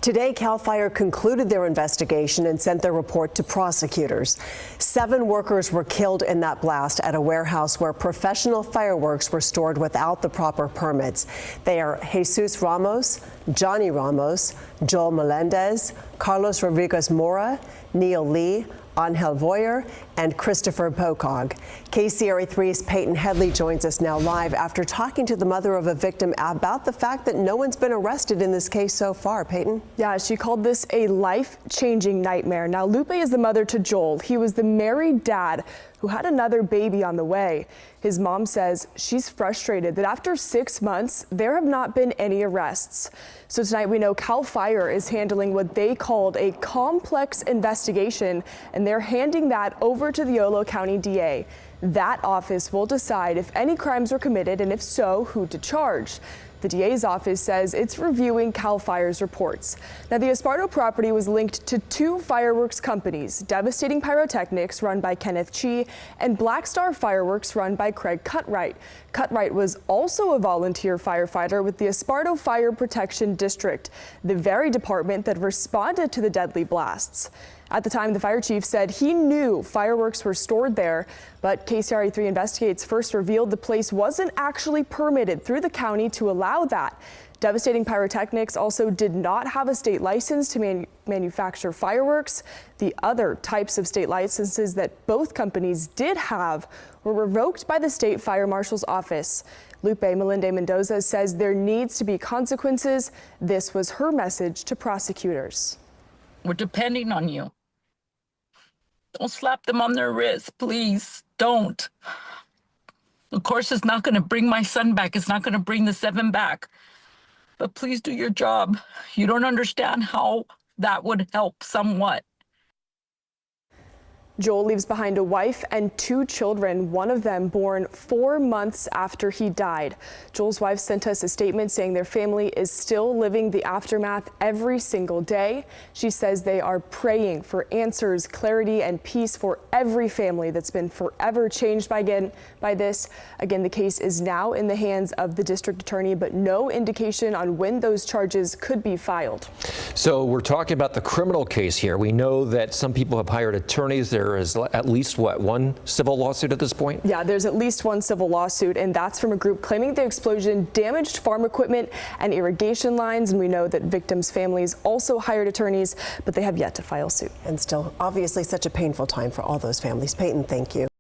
Today, CAL FIRE concluded their investigation and sent their report to prosecutors. 7 workers were killed in that blast at a warehouse where professional fireworks were stored without the proper permits. They are Jesus Ramos, Johnny Ramos, Joel Melendez, Carlos Rodriguez Mora, Neil Lee, Angel Voyer, and Christopher Pocog. KCRA 3's Peyton Headley joins us now live after talking to the mother of a victim about the fact that no one's been arrested in this case so far. Peyton? Yeah, she called this a life-changing nightmare. Now, Lupe is the mother to Joel. He was the married dad who had another baby on the way. His mom says she's frustrated that after 6 months, there have not been any arrests. So tonight we know CAL FIRE is handling what they called a complex investigation, and they're handing that over to the Yolo County DA. That office will decide if any crimes were committed, and if so, who to charge. The DA's office says it's reviewing CAL FIRE's reports. Now, the Esparto property was linked to 2 fireworks companies, Devastating Pyrotechnics, run by Kenneth Chi, and Black Star Fireworks, run by Craig Cutright. Cutright was also a volunteer firefighter with the Esparto Fire Protection District, the very department that responded to the deadly blasts. At the time, the fire chief said he knew fireworks were stored there, but KCRA 3 Investigates first revealed the place wasn't actually permitted through the county to allow that. Devastating Pyrotechnics also did not have a state license to manufacture fireworks. The other types of state licenses that both companies did have were revoked by the state fire marshal's office. Lupe Melinde Mendoza says there needs to be consequences. This was her message to prosecutors. We're depending on you. Don't slap them on their wrist, please. Don't. Of course, it's not going to bring my son back. It's not going to bring the 7 back. But please do your job. You don't understand how that would help somewhat. Joel leaves behind a wife and 2 children, one of them born 4 months after he died. Joel's wife sent us a statement saying their family is still living the aftermath every single day. She says they are praying for answers, clarity, and peace for every family that's been forever changed by this. Again, the case is now in the hands of the district attorney, but no indication on when those charges could be filed. So we're talking about the criminal case here. We know that some people have hired attorneys. There is at least, what, 1 civil lawsuit at this point? Yeah, there's at least 1 civil lawsuit, and that's from a group claiming the explosion damaged farm equipment and irrigation lines. And we know that victims' families also hired attorneys, but they have yet to file suit. And still, obviously, such a painful time for all those families. Peyton, thank you.